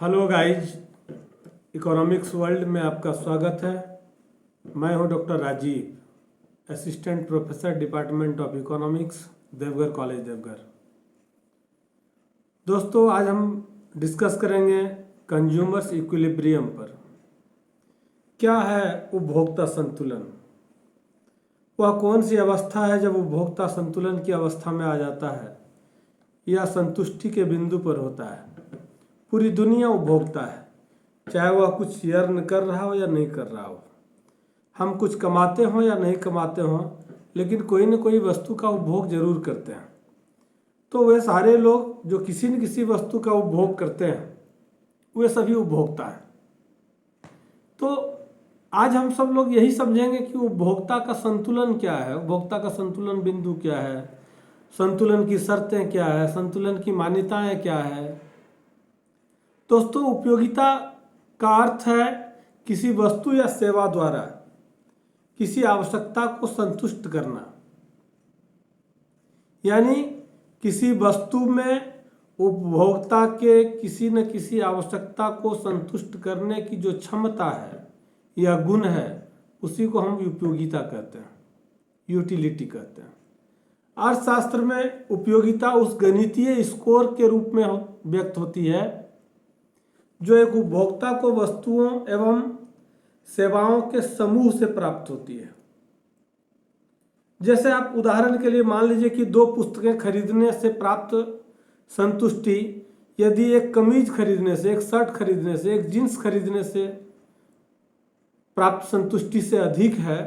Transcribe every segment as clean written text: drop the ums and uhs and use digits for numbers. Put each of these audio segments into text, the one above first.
Hello guys, economics world में आपका स्वागत है। मैं हूं doctor Rajiv, assistant professor department of economics, Deoghar college Deoghar. दोस्तों, आज हम डिस्कस करेंगे कंज्यूमर्स इक्विलिब्रियम पर। क्या है उपभोक्ता संतुलन? वह कौन सी अवस्था है जब उपभोक्ता संतुलन की अवस्था में आ जाता है या संतुष्टि के बिंदु पर होता है? पूरी दुनिया उपभोक्ता है, चाहे वह कुछ अर्न कर रहा हो या नहीं कर रहा हो। हम कुछ कमाते हों या नहीं कमाते हों, लेकिन कोई न कोई वस्तु का उपभोग जरूर करते हैं। तो वे सारे लोग जो किसी न किसी वस्तु का उपभोग करते हैं, वे सभी उपभोक्ता हैं। तो आज हम सब लोग यही समझेंगे कि उपभोक्ता का संतुलन क्या है, उपभोक्ता का संतुलन बिंदु क्या है, संतुलन की शर्तें क्या है, संतुलन की मान्यताएं क्या है। दोस्तों, उपयोगिता का अर्थ है किसी वस्तु या सेवा द्वारा किसी आवश्यकता को संतुष्ट करना, यानी किसी वस्तु में उपभोक्ता के किसी न किसी आवश्यकता को संतुष्ट करने की जो क्षमता है या गुण है, उसी को हम उपयोगिता कहते हैं, यूटिलिटी कहते हैं। अर्थशास्त्र में उपयोगिता उस गणितीय स्कोर के रूप में व्यक्त होती है जो एक उपभोक्ता को वस्तुओं एवं सेवाओं के समूह से प्राप्त होती है। जैसे आप उदाहरण के लिए मान लीजिए कि दो पुस्तकें खरीदने से प्राप्त संतुष्टि यदि एक कमीज खरीदने से, एक शर्ट खरीदने से, एक जींस खरीदने से प्राप्त संतुष्टि से अधिक है,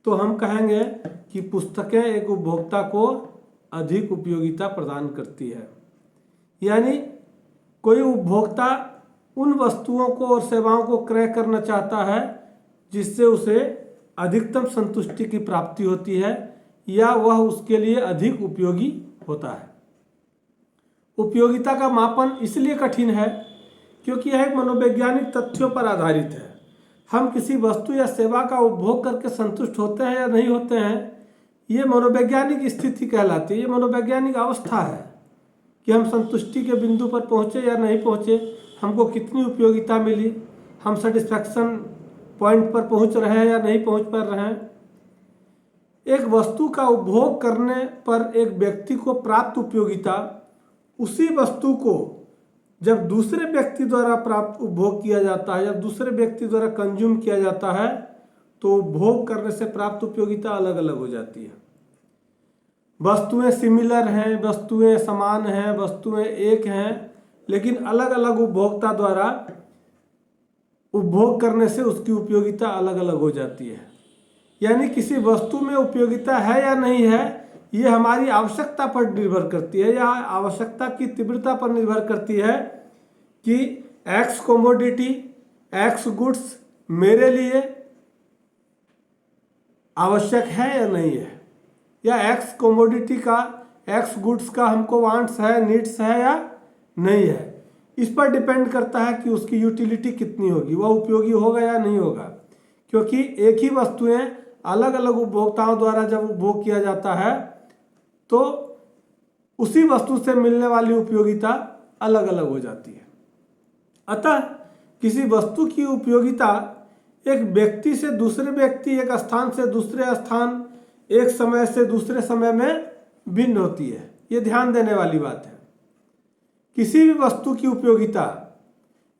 तो हम कहेंगे कि पुस्तकें एक उपभोक्ता को अधिक उपयोगिता प्रदान करती है। यानी कोई उपभोक्ता उन वस्तुओं को और सेवाओं को क्रय करना चाहता है जिससे उसे अधिकतम संतुष्टि की प्राप्ति होती है या वह उसके लिए अधिक उपयोगी होता है। उपयोगिता का मापन इसलिए कठिन है क्योंकि यह मनोवैज्ञानिक तथ्यों पर आधारित है। हम किसी वस्तु या सेवा का उपभोग करके संतुष्ट होते हैं या नहीं होते हैं, ये मनोवैज्ञानिक स्थिति कहलाती है, ये मनोवैज्ञानिक अवस्था है कि हम संतुष्टि के बिंदु पर पहुँचे या नहीं पहुँचे, हमको कितनी उपयोगिता मिली, हम सेटिस्फैक्शन पॉइंट पर पहुँच रहे हैं या नहीं पहुँच पा रहे हैं। एक वस्तु का उपभोग करने पर एक व्यक्ति को प्राप्त उपयोगिता उसी वस्तु को जब दूसरे व्यक्ति द्वारा प्राप्त उपभोग किया जाता है, जब दूसरे व्यक्ति द्वारा कंज्यूम किया जाता है, तो उपभोग करने से प्राप्त उपयोगिता अलग अलग हो जाती है। वस्तुएं सिमिलर हैं, वस्तुएं समान हैं, वस्तुएं एक हैं, लेकिन अलग अलग उपभोक्ता द्वारा उपभोग करने से उसकी उपयोगिता अलग अलग हो जाती है। यानी किसी वस्तु में उपयोगिता है या नहीं है, ये हमारी आवश्यकता पर निर्भर करती है या आवश्यकता की तीव्रता पर निर्भर करती है कि एक्स कमोडिटी, एक्स गुड्स मेरे लिए आवश्यक है या नहीं है, या एक्स कमोडिटी का, एक्स गुड्स का हमको वांट्स है, नीड्स है या नहीं है। इस पर डिपेंड करता है कि उसकी यूटिलिटी कितनी होगी, वह उपयोगी होगा या नहीं होगा। क्योंकि एक ही वस्तुएं अलग अलग उपभोक्ताओं द्वारा जब उपभोग किया जाता है तो उसी वस्तु से मिलने वाली उपयोगिता अलग अलग हो जाती है। अतः किसी वस्तु की उपयोगिता एक व्यक्ति से दूसरे व्यक्ति, एक स्थान से दूसरे स्थान, एक समय से दूसरे समय में भिन्न होती है। ये ध्यान देने वाली बात है। किसी भी वस्तु की उपयोगिता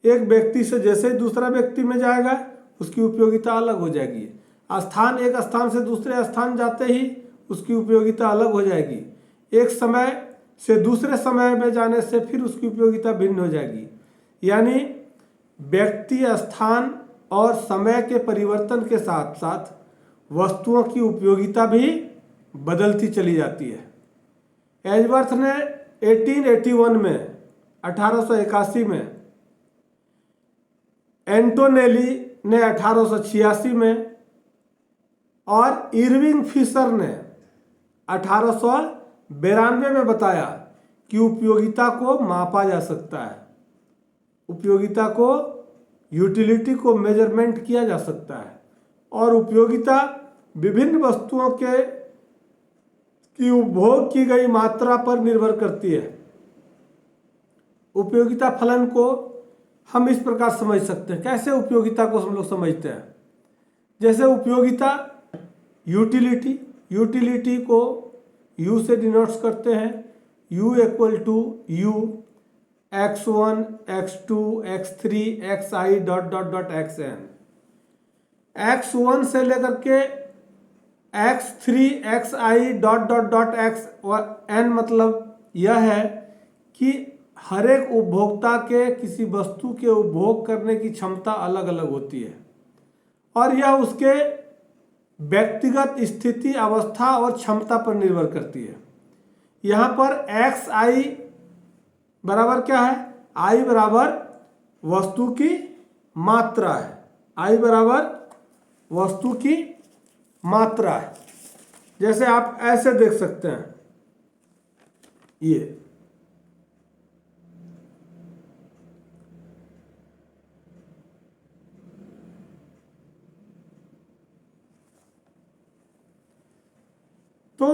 एक व्यक्ति से जैसे दूसरा व्यक्ति में जाएगा, उसकी उपयोगिता अलग हो जाएगी। स्थान, एक स्थान से दूसरे स्थान जाते ही उसकी उपयोगिता अलग हो जाएगी। एक समय से दूसरे समय में जाने से फिर उसकी उपयोगिता भिन्न हो जाएगी। यानी व्यक्ति, स्थान और समय के परिवर्तन के साथ साथ वस्तुओं की उपयोगिता भी बदलती चली जाती है। एजवर्थ ने 1881 में, 1881 में, एंटोनेली ने 1886 में और इरविंग फिशर ने 1892 में बताया कि उपयोगिता को मापा जा सकता है, उपयोगिता को, यूटिलिटी को मेजरमेंट किया जा सकता है और उपयोगिता विभिन्न वस्तुओं के की उपभोग की गई मात्रा पर निर्भर करती है। उपयोगिता फलन को हम इस प्रकार समझ सकते हैं। कैसे उपयोगिता को हम लोग समझते हैं? जैसे उपयोगिता यूटिलिटी, यूटिलिटी को U से डिनोट्स करते हैं। U equal to U x1 x2 x3 xi dot dot dot xn। x1 से लेकर के x3 xi dot dot dot xn मतलब यह है कि हर एक उपभोक्ता के किसी वस्तु के उपभोग करने की क्षमता अलग अलग होती है और यह उसके व्यक्तिगत स्थिति, अवस्था और क्षमता पर निर्भर करती है। यहाँ पर xi बराबर क्या है? i बराबर वस्तु की मात्रा है। i बराबर वस्तु की मात्रा है। जैसे आप ऐसे देख सकते हैं, ये तो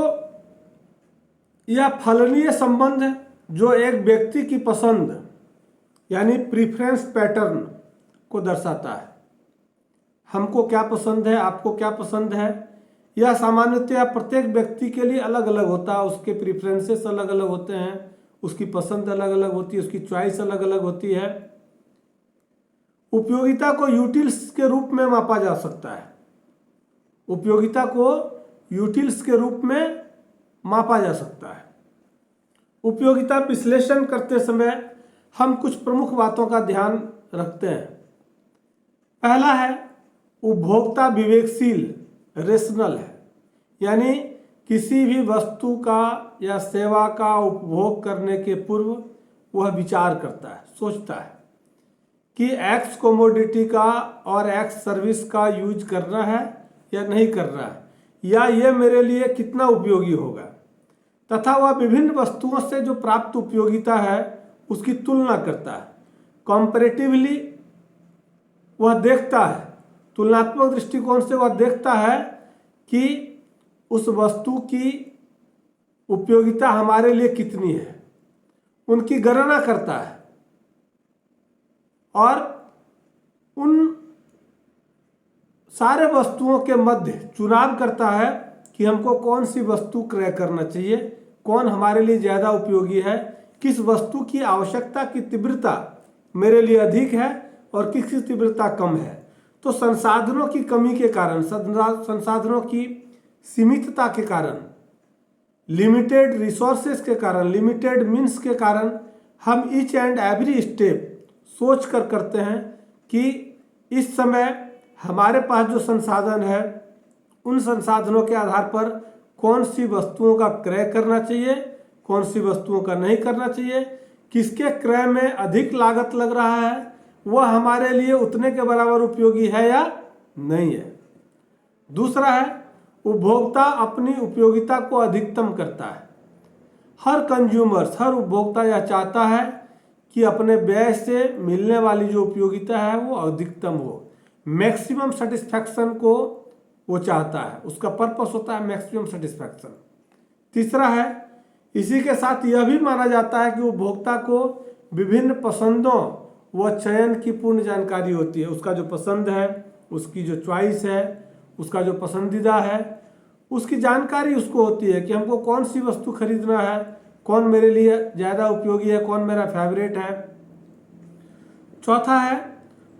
यह फलनीय संबंध है जो एक व्यक्ति की पसंद यानी प्रीफरेंस पैटर्न को दर्शाता है। हमको क्या पसंद है, आपको क्या पसंद है, यह सामान्यतया प्रत्येक व्यक्ति के लिए अलग अलग होता है। उसके प्रीफरेंसेस अलग अलग होते हैं, उसकी पसंद अलग अलग होती है, उसकी चॉइस अलग अलग होती है। उपयोगिता को यूटिल्स के रूप में मापा जा सकता है। उपयोगिता को यूटिल्स के रूप में मापा जा सकता है। उपयोगिता विश्लेषण करते समय हम कुछ प्रमुख बातों का ध्यान रखते हैं। पहला है, उपभोक्ता विवेकशील, रेशनल है, यानी किसी भी वस्तु का या सेवा का उपभोग करने के पूर्व वह विचार करता है, सोचता है कि एक्स कमोडिटी का और एक्स सर्विस का यूज करना है या नहीं करना है, या ये मेरे लिए कितना उपयोगी होगा, तथा वह विभिन्न वस्तुओं से जो प्राप्त उपयोगिता है उसकी तुलना करता है। कंपैरेटिवली वह देखता है, तुलनात्मक दृष्टिकोण से वह देखता है कि उस वस्तु की उपयोगिता हमारे लिए कितनी है, उनकी गणना करता है और उन सारे वस्तुओं के मध्य चुनाव करता है कि हमको कौन सी वस्तु क्रय करना चाहिए, कौन हमारे लिए ज़्यादा उपयोगी है, किस वस्तु की आवश्यकता की तीव्रता मेरे लिए अधिक है और किसकी तीव्रता कम है। तो संसाधनों की कमी के कारण, संसाधनों की सीमितता के कारण, लिमिटेड रिसोर्सेज के कारण, लिमिटेड मीन्स के कारण हम ईच एंड एवरी स्टेप सोच कर करते हैं कि इस समय हमारे पास जो संसाधन है उन संसाधनों के आधार पर कौन सी वस्तुओं का क्रय करना चाहिए, कौन सी वस्तुओं का नहीं करना चाहिए, किसके क्रय में अधिक लागत लग रहा है, वह हमारे लिए उतने के बराबर उपयोगी है या नहीं है। दूसरा है, उपभोक्ता अपनी उपयोगिता को अधिकतम करता है। हर कंज्यूमर्स, हर उपभोक्ता यह चाहता है कि अपने व्यय से मिलने वाली जो उपयोगिता है वो अधिकतम हो, मैक्सिमम सेटिस्फैक्शन को वो चाहता है, उसका पर्पस होता है मैक्सिमम सेटिस्फैक्शन। तीसरा है, इसी के साथ यह भी माना जाता है कि उपभोक्ता को विभिन्न पसंदों व चयन की पूर्ण जानकारी होती है। उसका जो पसंद है, उसकी जो चॉइस है, उसका जो पसंदीदा है, उसकी जानकारी उसको होती है कि हमको कौन सी वस्तु खरीदना है, कौन मेरे लिए ज़्यादा उपयोगी है, कौन मेरा फेवरेट है। चौथा है,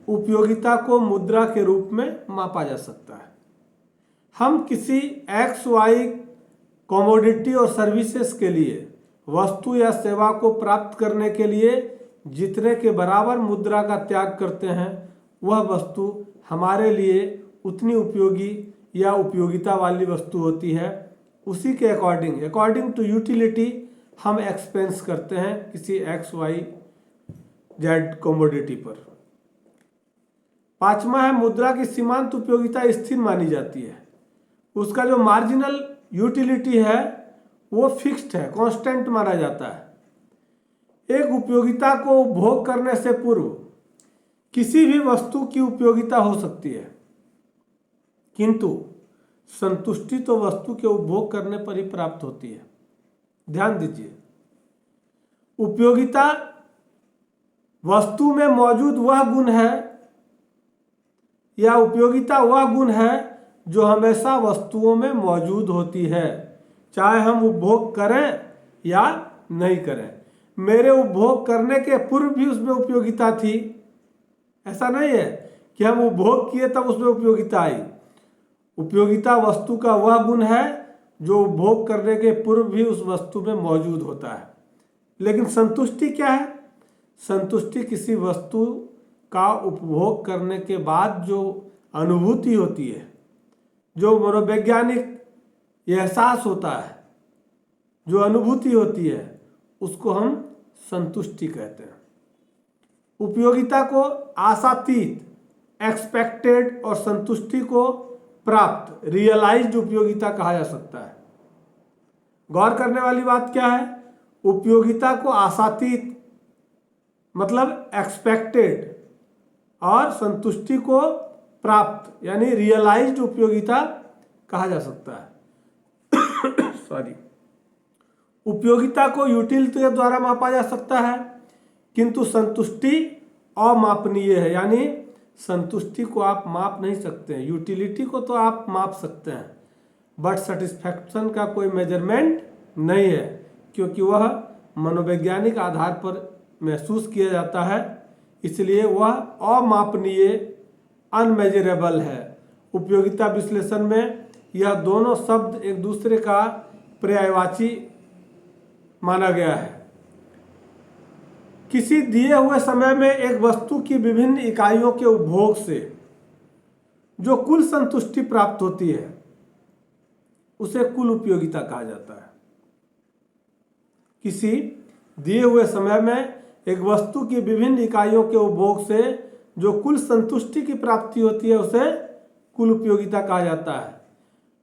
उपयोगिता को मुद्रा के रूप में मापा जा सकता है। हम किसी एक्स वाई कमोडिटी और सर्विसेज के लिए, वस्तु या सेवा को प्राप्त करने के लिए जितने के बराबर मुद्रा का त्याग करते हैं, वह वस्तु हमारे लिए उतनी उपयोगी या उपयोगिता वाली वस्तु होती है। उसी के अकॉर्डिंग टू यूटिलिटी हम एक्सपेंस करते हैं किसी एक्स वाई जेड कमोडिटी पर। पांचवा है, मुद्रा की सीमांत उपयोगिता स्थिर मानी जाती है। उसका जो मार्जिनल यूटिलिटी है वो फिक्स्ड है, कांस्टेंट माना जाता है। एक उपयोगिता को उपभोग करने से पूर्व किसी भी वस्तु की उपयोगिता हो सकती है, किंतु संतुष्टि तो वस्तु के उपभोग करने पर ही प्राप्त होती है। ध्यान दीजिए, उपयोगिता वस्तु में मौजूद वह गुण है या उपयोगिता वह गुण है जो हमेशा वस्तुओं में मौजूद होती है, चाहे हम उपभोग करें या नहीं करें। मेरे उपभोग करने के पूर्व भी उसमें उपयोगिता थी, ऐसा नहीं है कि हम उपभोग किए तब उसमें उपयोगिता आई। उपयोगिता वस्तु का वह गुण है जो उपभोग करने के पूर्व भी उस वस्तु में मौजूद होता है। लेकिन संतुष्टि क्या है? संतुष्टि किसी वस्तु का उपभोग करने के बाद जो अनुभूति होती है, जो मनोवैज्ञानिक एहसास होता है, जो अनुभूति होती है, उसको हम संतुष्टि कहते हैं। उपयोगिता को आशातीत एक्सपेक्टेड और संतुष्टि को प्राप्त रियलाइज्ड उपयोगिता कहा जा सकता है। गौर करने वाली बात क्या है? उपयोगिता को आशातीत मतलब एक्सपेक्टेड और संतुष्टि को प्राप्त यानी रियलाइज्ड उपयोगिता कहा जा सकता है। सॉरी। उपयोगिता को यूटिलिटी के द्वारा मापा जा सकता है, किंतु संतुष्टि अमापनीय है, यानी संतुष्टि को आप माप नहीं सकते हैं। यूटिलिटी को तो आप माप सकते हैं, बट सेटिस्फैक्शन का कोई मेजरमेंट नहीं है, क्योंकि वह मनोवैज्ञानिक आधार पर महसूस किया जाता है, इसलिए वह अमापनीय अनमेजरेबल है। उपयोगिता विश्लेषण में यह दोनों शब्द एक दूसरे का पर्यायवाची माना गया है। किसी दिए हुए समय में एक वस्तु की विभिन्न इकाइयों के उपभोग से जो कुल संतुष्टि प्राप्त होती है उसे कुल उपयोगिता कहा जाता है। किसी दिए हुए समय में एक वस्तु की विभिन्न इकाइयों के उपभोग से जो कुल संतुष्टि की प्राप्ति होती है उसे कुल उपयोगिता कहा जाता है।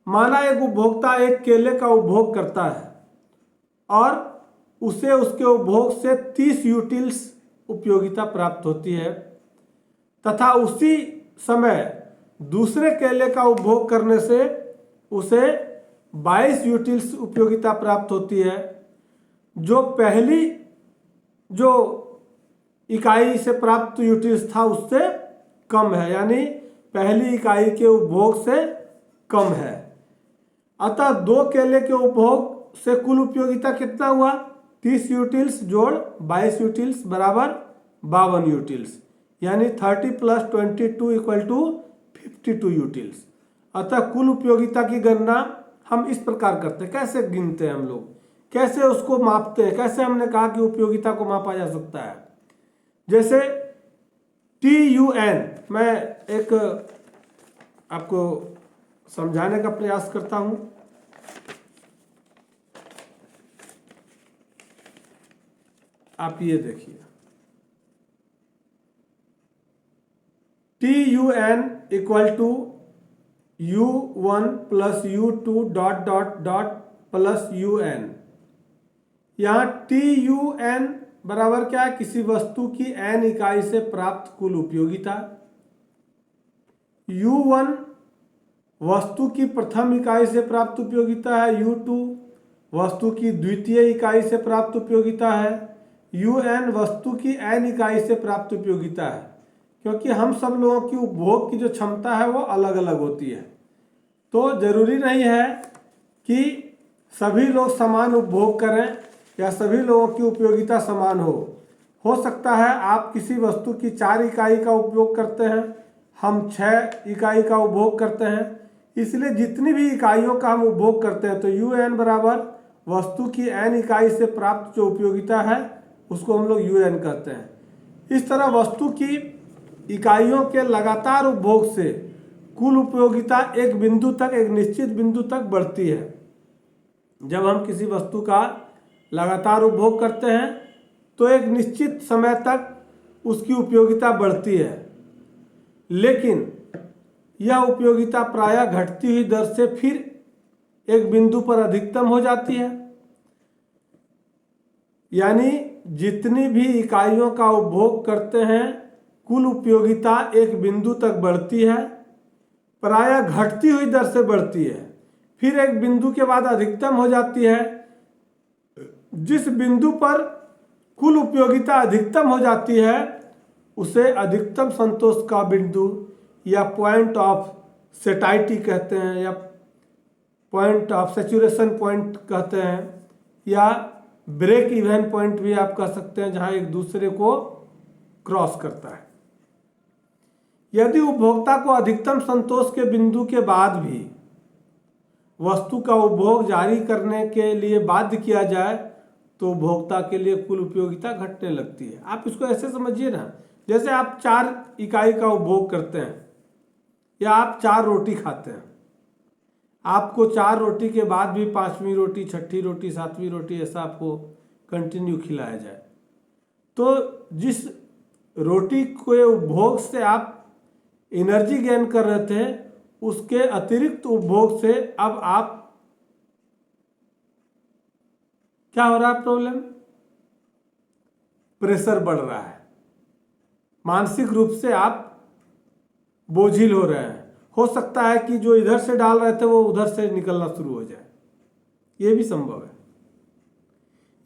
माना एक उपभोक्ता एक केले का उपभोग करता है और उसे उसके उपभोग से 30 यूटिल्स उपयोगिता प्राप्त होती है, तथा उसी समय दूसरे केले का उपभोग करने से उसे 22 यूटिल्स उपयोगिता प्राप्त होती है, जो पहली जो इकाई से प्राप्त यूटिल्स था उससे कम है, यानी पहली इकाई के उपभोग से कम है। अतः 2 केले के उपभोग से कुल उपयोगिता कितना हुआ? 30 यूटिल्स जोड़ 22 यूटिल्स बराबर 52 यूटिल्स, यानी 30 + 22 = 52 यूटिल्स। अतः कुल उपयोगिता की गणना हम इस प्रकार करते हैं। कैसे गिनते हैं हम लोग, कैसे उसको मापते हैं? कैसे हमने कहा कि उपयोगिता को मापा जा सकता है? जैसे TUN, मैं एक आपको समझाने का प्रयास करता हूं। आप ये देखिए, TUN = U1 + U2 ... + UN। यहाँ TUN बराबर क्या है? किसी वस्तु की n इकाई से प्राप्त कुल उपयोगिता। U1 वस्तु की प्रथम इकाई से प्राप्त उपयोगिता है, U2 वस्तु की द्वितीय इकाई से प्राप्त उपयोगिता है, UN वस्तु की n इकाई से प्राप्त उपयोगिता है। क्योंकि हम सब लोगों की उपभोग की जो क्षमता है वो अलग अलग होती है, तो जरूरी नहीं है कि सभी लोग समान उपभोग करें या सभी लोगों की उपयोगिता समान हो सकता है आप किसी वस्तु की 4 इकाई का उपयोग करते हैं, हम 6 इकाई का उपभोग करते हैं, इसलिए जितनी भी इकाइयों का हम उपभोग करते हैं तो UN बराबर वस्तु की n इकाई से प्राप्त जो उपयोगिता है उसको हम लोग UN कहते हैं। इस तरह वस्तु की इकाइयों के लगातार उपभोग से कुल उपयोगिता एक बिंदु तक, एक निश्चित बिंदु तक बढ़ती है। जब हम किसी वस्तु का लगातार उपभोग करते हैं तो एक निश्चित समय तक उसकी उपयोगिता बढ़ती है, लेकिन यह उपयोगिता प्रायः घटती हुई दर से फिर एक बिंदु पर अधिकतम हो जाती है। यानी जितनी भी इकाइयों का उपभोग करते हैं कुल उपयोगिता एक बिंदु तक बढ़ती है, प्रायः घटती हुई दर से बढ़ती है, फिर एक बिंदु के बाद अधिकतम हो जाती है, जिस बिंदु पर कुल उपयोगिता अधिकतम हो जाती है उसे अधिकतम संतोष का बिंदु या पॉइंट ऑफ सेटाइटी कहते हैं, या पॉइंट ऑफ सेचुरेशन पॉइंट कहते हैं, या ब्रेक इवन पॉइंट भी आप कह सकते हैं, जहां एक दूसरे को क्रॉस करता है। यदि उपभोक्ता को अधिकतम संतोष के बिंदु के बाद भी वस्तु का उपभोग जारी करने के लिए बाध्य किया जाए तो उपभोक्ता के लिए कुल उपयोगिता घटने लगती है। आप इसको ऐसे समझिए ना, जैसे आप 4 इकाई का उपभोग करते हैं या आप 4 रोटी खाते हैं, आपको 4 रोटी के बाद भी 5वीं रोटी, 6ठी रोटी, 7वीं रोटी ऐसा आपको कंटिन्यू खिलाया जाए, तो जिस रोटी के उपभोग से आप एनर्जी गेन कर रहे थे उसके अतिरिक्त उपभोग से अब आप क्या हो रहा है प्रॉब्लम, प्रेशर बढ़ रहा है, मानसिक रूप से आप बोझिल हो रहे हैं। हो सकता है कि जो इधर से डाल रहे थे वो उधर से निकलना शुरू हो जाए, ये भी संभव है।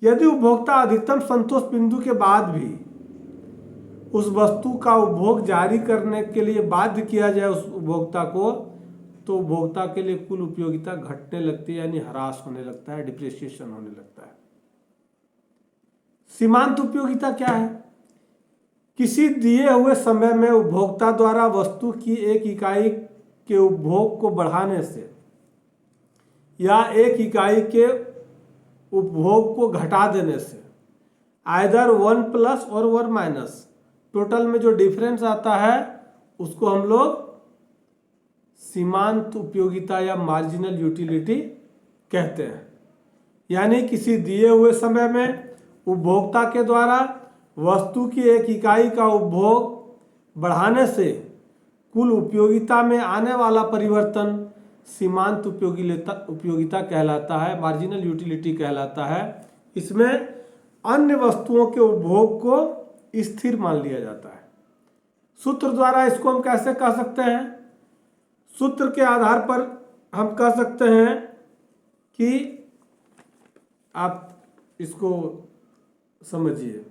यदि उपभोक्ता अधिकतम संतोष बिंदु के बाद भी उस वस्तु का उपभोग जारी करने के लिए बाध्य किया जाए उस उपभोक्ता को, तो उपभोक्ता के लिए कुल उपयोगिता घटने लगती है, यानी ह्रास होने लगता है, डिप्रिसिएशन होने लगता है। सीमांत उपयोगिता क्या है? किसी दिए हुए समय में उपभोक्ता द्वारा वस्तु की एक इकाई के उपभोग को बढ़ाने से या एक इकाई के उपभोग को घटा देने से, आइदर 1+ और 1-, टोटल में जो डिफरेंस आता है उसको हम लोग सीमांत उपयोगिता या मार्जिनल यूटिलिटी कहते हैं। यानी किसी दिए हुए समय में उपभोक्ता के द्वारा वस्तु की एक इकाई का उपभोग बढ़ाने से कुल उपयोगिता में आने वाला परिवर्तन सीमांत उपयोगिता कहलाता है, मार्जिनल यूटिलिटी कहलाता है। इसमें अन्य वस्तुओं के उपभोग को स्थिर मान लिया जाता है। सूत्र द्वारा इसको हम कैसे कह सकते हैं? सूत्र के आधार पर हम कह सकते हैं कि आप इसको समझिए,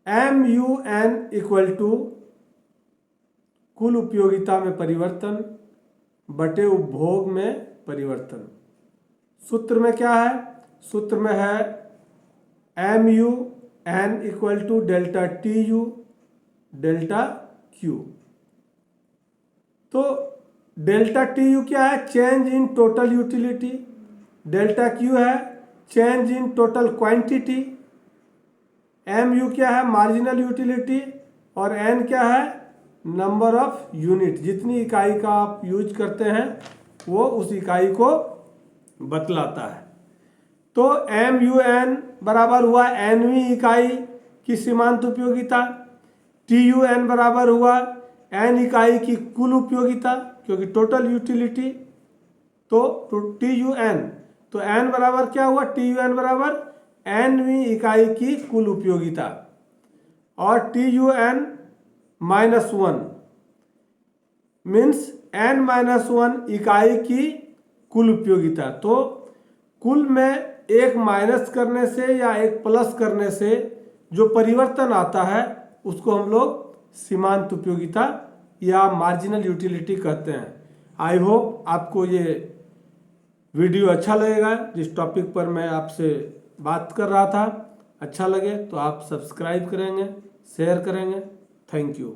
MUN = कुल उपयोगिता में परिवर्तन बटे उपभोग में परिवर्तन। सूत्र में क्या है? सूत्र में है MUN = ΔTU ΔQ। तो ΔTU क्या है? Change in total utility. ΔQ है change in total quantity. MU क्या है? Marginal utility. और N क्या है? Number of unit. जितनी इकाई का आप यूज करते हैं वो उस इकाई को बतलाता है। तो MUN बराबर हुआ nवीं इकाई की सीमांत उपयोगिता, TUN बराबर हुआ n इकाई की कुल उपयोगिता, क्योंकि टोटल यूटिलिटी, तो TUN, तो n बराबर क्या हुआ? TUN बराबर nवीं इकाई की कुल उपयोगिता, और TUN -1 मीन्स n-1 इकाई की कुल उपयोगिता। तो कुल में एक माइनस करने से या एक प्लस करने से जो परिवर्तन आता है उसको हम लोग सीमांत उपयोगिता या मार्जिनल यूटिलिटी कहते हैं। आई होप आपको ये वीडियो अच्छा लगेगा। जिस टॉपिक पर मैं आपसे बात कर रहा था अच्छा लगे तो आप सब्सक्राइब करेंगे, शेयर करेंगे। Thank you.